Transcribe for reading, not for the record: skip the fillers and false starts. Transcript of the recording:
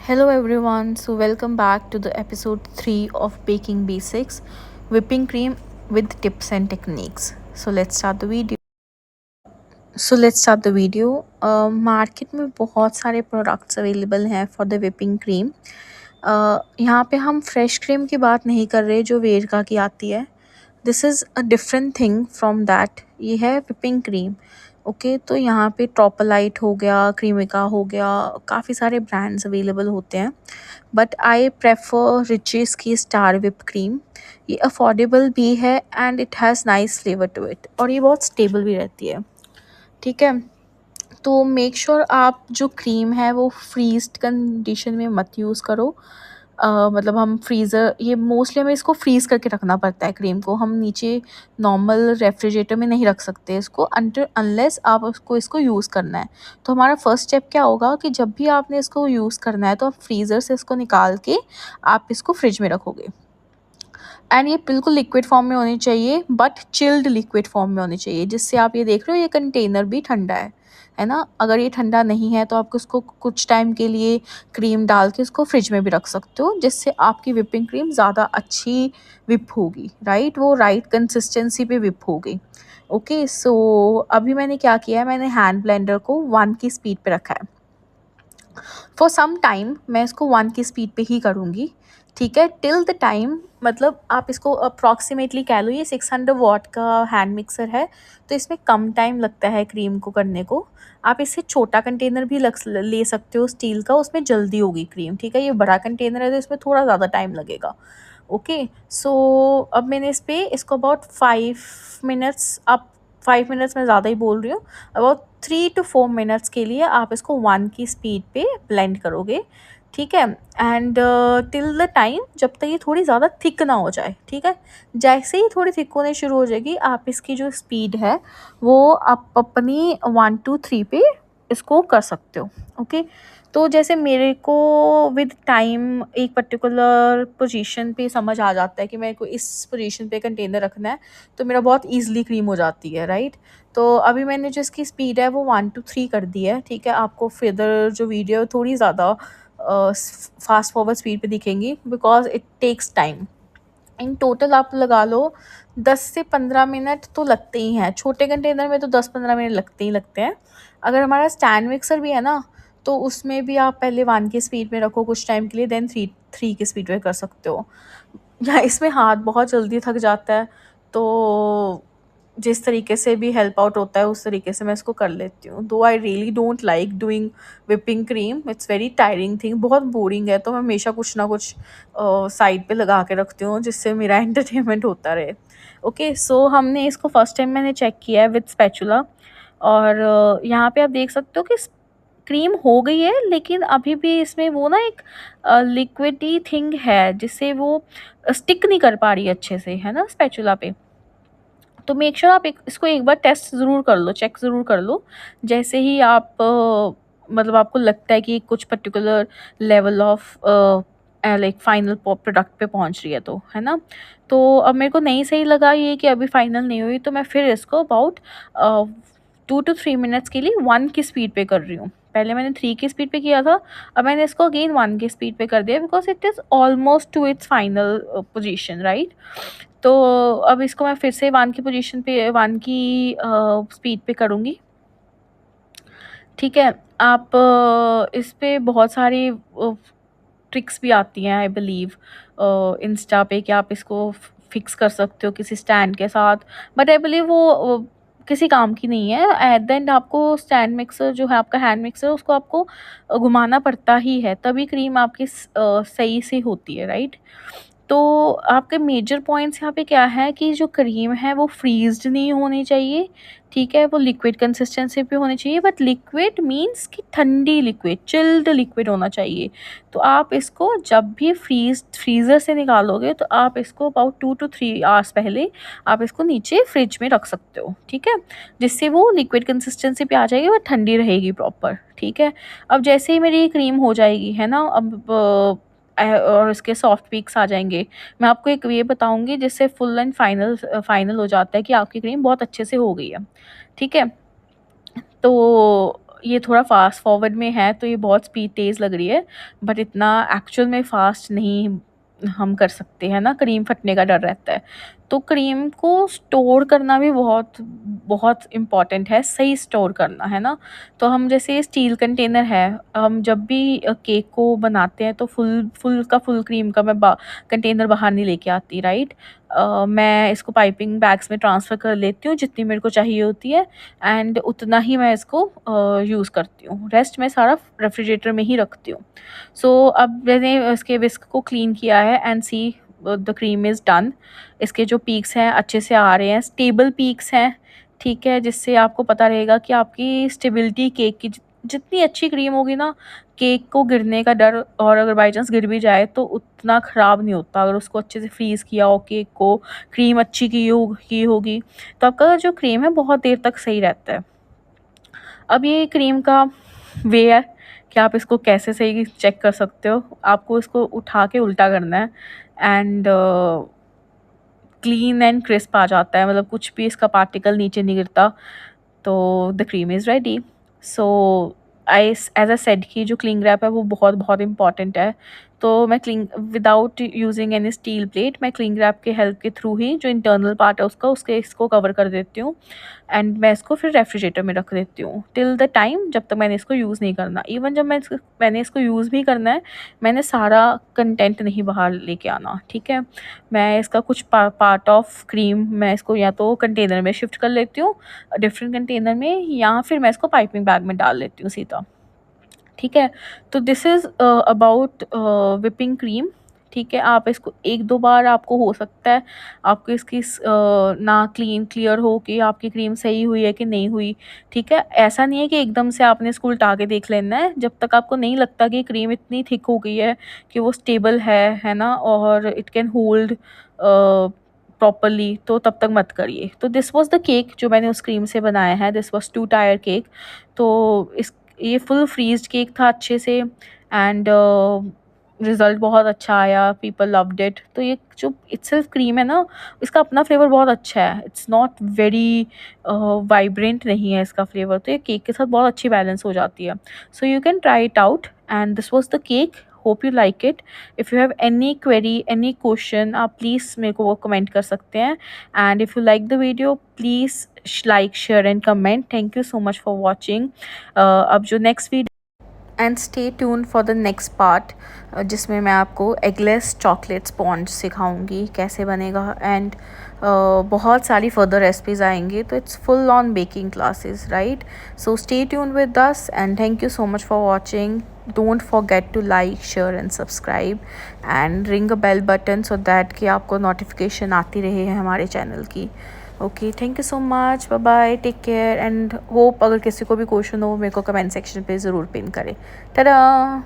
Hello everyone, so welcome back to the episode 3 of Baking Basics Whipping Cream with Tips and Techniques. So let's start the video. Market में बहुत सारे products available हैं for the whipping cream. यहाँ पे हम fresh cream की बात नहीं कर रहे जो वेरका की आती है. This is a different thing from that. ये है विपिंग क्रीम. ओके, तो यहाँ पे ट्रोपोलाइट हो गया, क्रीमिका हो गया, काफ़ी सारे ब्रांड्स अवेलेबल होते हैं. बट आई प्रेफर रिचेस की स्टार विप क्रीम. ये अफोर्डेबल भी है and it has nice flavour to it, और ये बहुत स्टेबल भी रहती है. ठीक है, तो मेक श्योर आप जो क्रीम है वो फ्रीज्ड कंडीशन में मत यूज़ करो. मतलब हम फ्रीज़र, ये मोस्टली हमें इसको फ्रीज़ करके रखना पड़ता है क्रीम को. हम नीचे नॉर्मल रेफ्रिजरेटर में नहीं रख सकते इसको अनटिल अनलेस आप इसको यूज़ करना है. तो हमारा फर्स्ट स्टेप क्या होगा कि जब भी आपने इसको यूज़ करना है तो आप फ्रीज़र से इसको निकाल के आप इसको फ्रिज में रखोगे. एंड ये बिल्कुल लिक्विड फॉर्म में होनी चाहिए, बट चिल्ड लिक्विड फॉर्म में होनी चाहिए, जिससे आप ये देख रहे हो ये कंटेनर भी ठंडा है ना. अगर ये ठंडा नहीं है तो आप उसको कुछ टाइम के लिए क्रीम डाल के उसको फ्रिज में भी रख सकते हो, जिससे आपकी विपिंग क्रीम ज़्यादा अच्छी विप होगी. राइट, वो राइट कंसिस्टेंसी पे विप होगी. ओके, सो अभी मैंने क्या किया है, मैंने हैंड ब्लेंडर को 1 की स्पीड पे रखा है. फॉर सम टाइम मैं इसको 1 की स्पीड पे ही करूँगी. ठीक है, टिल द टाइम, मतलब आप इसको अप्रॉक्सीमेटली कह लो ये 600 वॉट का हैंड मिक्सर है, तो इसमें कम टाइम लगता है क्रीम को करने को. आप इससे छोटा कंटेनर भी ले सकते हो स्टील का, उसमें जल्दी होगी क्रीम. ठीक है, ये बड़ा कंटेनर है तो इसमें थोड़ा ज़्यादा टाइम लगेगा. ओके, सो अब मैंने इसको अबाउट 5 मिनट्स, आप 5 मिनट्स में ज़्यादा ही बोल रही हूँ, अबाउट 3 to 4 मिनट्स के लिए आप इसको 1 की स्पीड पे ब्लेंड करोगे. ठीक है, एंड टिल द टाइम जब तक ये थोड़ी ज़्यादा थिक ना हो जाए. ठीक है, जैसे ही थोड़ी थिक होने शुरू हो जाएगी, आप इसकी जो स्पीड है वो आप अपनी 1 to 3 पे इसको कर सकते हो. ओके, तो जैसे मेरे को विद टाइम एक पर्टिकुलर पोजीशन पे समझ आ जाता है कि मेरे को इस पोजीशन पे कंटेनर रखना है, तो मेरा बहुत ईजिली क्रीम हो जाती है. राइट, तो अभी मैंने जो इसकी स्पीड है वो 1 to 3 कर दी है. ठीक है, आपको फिर जो वीडियो थोड़ी ज़्यादा फास्ट फॉरवर्ड स्पीड पे दिखेंगी because it takes time. In total आप लगा लो 10 से 15 मिनट तो लगते ही हैं. छोटे कंटेनर में तो 10-15 मिनट लगते ही लगते हैं. अगर हमारा स्टैंड मिक्सर भी है ना, तो उसमें भी आप पहले 1 की स्पीड में रखो कुछ टाइम के लिए, देन 3 की स्पीड पे कर सकते हो. या इसमें हाथ बहुत जल्दी थक जाता है, तो जिस तरीके से भी हेल्प आउट होता है उस तरीके से मैं इसको कर लेती हूँ. Though I really don't like doing whipping cream, it's very tiring thing, बहुत बोरिंग है. तो मैं हमेशा कुछ ना कुछ साइड पे लगा के रखती हूँ जिससे मेरा एंटरटेनमेंट होता रहे. ओके, सो हमने इसको फर्स्ट टाइम मैंने चेक किया है विद स्पैचुला, और यहाँ पे आप देख सकते हो कि क्रीम हो गई है, लेकिन अभी भी इसमें वो ना एक लिक्विडी थिंग है जिससे वो स्टिक नहीं कर पा रही अच्छे से, है ना, स्पैचुला पे. तो मेक श्योर आप इसको एक बार टेस्ट ज़रूर कर लो, चेक ज़रूर कर लो. जैसे ही आप मतलब आपको लगता है कि कुछ particular level of like final product पे पहुंच रही है, तो है ना. तो अब मेरे को नहीं सही लगा ये कि अभी फाइनल नहीं हुई, तो मैं फिर इसको अबाउट 2 to 3 मिनट्स के लिए 1 की स्पीड पे कर रही हूँ. पहले मैंने 3 की स्पीड पे किया था, अब मैंने इसको अगेन 1 की स्पीड पे कर दिया because it is almost two it's final position. Right, तो अब इसको मैं फिर से 1 की पोजीशन पे 1 की स्पीड पे करूँगी. ठीक है, आप इस पे बहुत सारी ट्रिक्स भी आती हैं आई बिलीव इंस्टा पे, कि आप इसको फिक्स कर सकते हो किसी स्टैंड के साथ, बट आई बिलीव वो किसी काम की नहीं है. एट द एंड आपको स्टैंड मिक्सर जो है, आपका हैंड मिक्सर, उसको आपको घुमाना पड़ता ही है, तभी क्रीम आपकी सही से होती है. राइट, तो आपके मेजर पॉइंट्स यहाँ पे क्या है कि जो क्रीम है वो फ्रीज्ड नहीं होनी चाहिए. ठीक है, वो लिक्विड कंसिस्टेंसी पे होनी चाहिए, बट लिक्विड मीन्स कि ठंडी लिक्विड, चिल्ड लिक्विड होना चाहिए. तो आप इसको जब भी फ्रीज़र से निकालोगे तो आप इसको अबाउट 2 to 3 आवर्स पहले आप इसको नीचे फ्रिज में रख सकते हो. ठीक है, जिससे वो लिक्विड कंसिस्टेंसी पे आ जाएगी, वो ठंडी रहेगी प्रॉपर. ठीक है, अब जैसे ही मेरी क्रीम हो जाएगी, है ना, अब और इसके सॉफ्ट पीक्स आ जाएंगे. मैं आपको एक ये बताऊंगी जिससे फुल एंड फाइनल हो जाता है कि आपकी क्रीम बहुत अच्छे से हो गई है. ठीक है, तो ये थोड़ा फास्ट फॉरवर्ड में है तो ये बहुत स्पीड तेज़ लग रही है, बट इतना एक्चुअल में फास्ट नहीं हम कर सकते हैं ना, क्रीम फटने का डर रहता है। तो क्रीम को स्टोर करना भी बहुत बहुत इम्पॉर्टेंट है, सही स्टोर करना, है ना? तो हम जैसे स्टील कंटेनर है, हम जब भी केक को बनाते हैं तो फुल क्रीम का मैं कंटेनर बाहर नहीं लेके आती, राइट? मैं इसको पाइपिंग बैग्स में ट्रांसफ़र कर लेती हूँ जितनी मेरे को चाहिए होती है, एंड उतना ही मैं इसको यूज़ करती हूँ। रेस्ट मैं सारा रेफ्रिजरेटर में ही रखती हूँ। सो अब मैंने इसके विस्क को क्लीन किया है and see the cream is done. इसके जो पीक्स हैं अच्छे से आ रहे हैं, स्टेबल पीक्स हैं, ठीक है? जिससे आपको पता रहेगा कि आपकी स्टेबिलिटी केक की जितनी अच्छी क्रीम होगी ना, केक को गिरने का डर, और अगर बाय चांस गिर भी जाए तो उतना ख़राब नहीं होता अगर उसको अच्छे से फ्रीज़ किया हो केक को, क्रीम अच्छी की होगी, तो आपका जो क्रीम है बहुत देर तक सही रहता है। अब ये क्रीम का वे है कि आप इसको कैसे सही चेक कर सकते हो। आपको इसको उठा के उल्टा करना है एंड क्लीन एंड क्रिस्प आ जाता है, मतलब कुछ भी इसका पार्टिकल नीचे नहीं गिरता। तो the cream is ready. So I as a said कि जो क्लिंग रैप है वो बहुत बहुत इंपॉर्टेंट है। तो मैं cling without using any steel plate, मैं क्लिंग रैप के हेल्प के थ्रू ही जो इंटरनल पार्ट है उसका उसके इसको कवर कर देती हूँ, एंड मैं इसको फिर रेफ्रिजरेटर में रख देती हूँ टिल द टाइम जब तक मैंने इसको यूज़ नहीं करना। इवन जब मैंने इसको यूज़ भी करना है, मैंने सारा कंटेंट नहीं बाहर लेके आना, ठीक है? मैं इसका कुछ पार्ट ऑफ क्रीम मैं इसको या तो कंटेनर में शिफ्ट कर लेती हूँ, डिफरेंट कंटेनर में, या फिर मैं इसको पाइपिंग बैग में डाल लेती हूँ सीधा, ठीक है? तो this is about whipping cream, ठीक है? आप इसको 1-2 बार आपको हो सकता है आपको इसकी ना क्लियर हो कि आपकी क्रीम सही हुई है कि नहीं हुई, ठीक है? ऐसा नहीं है कि एकदम से आपने इसको उल्टा के देख लेना है, जब तक आपको नहीं लगता कि क्रीम इतनी थिक हो गई है कि वो स्टेबल है ना? और इट कैन होल्ड प्रॉपर्ली, तो तब तक मत करिए। तो दिस वाज़ द केक जो मैंने उस क्रीम से बनाया है, दिस वाज़ 2 टायर केक। तो इस ये फुल फ्रीज़्ड केक था अच्छे से, एंड रिज़ल्ट बहुत अच्छा आया, पीपल लव्ड इट। तो ये जो इटसेल्फ क्रीम है ना, इसका अपना फ्लेवर बहुत अच्छा है। इट्स नॉट वेरी वाइब्रेंट नहीं है इसका फ्लेवर, तो ये केक के साथ बहुत अच्छी बैलेंस हो जाती है। So you can try it out, and this was the cake. Hope you like it. If you have any query, any question, आप प्लीज़ मेरे को वो कमेंट कर सकते हैं, and if you like the video please like, share and comment. Thank you so much for watching. अब जो next video, and stay tune for the next part, जिसमें मैं आपको एगलेस चॉकलेट स्पॉन्ज सिखाऊंगी कैसे बनेगा, एंड बहुत सारी फर्दर रेसिपीज़ आएंगी। तो it's full on baking classes, right? So stay tune with us, and thank you so much for watching. Don't forget to like, share and subscribe, and ring a bell button so that कि आपको notification आती रहे हमारे channel की। Okay, thank you so much, bye bye, take care, and hope अगर किसी को भी क्वेश्चन हो मेरे को कमेंट सेक्शन पे ज़रूर पिन करें। टाटा।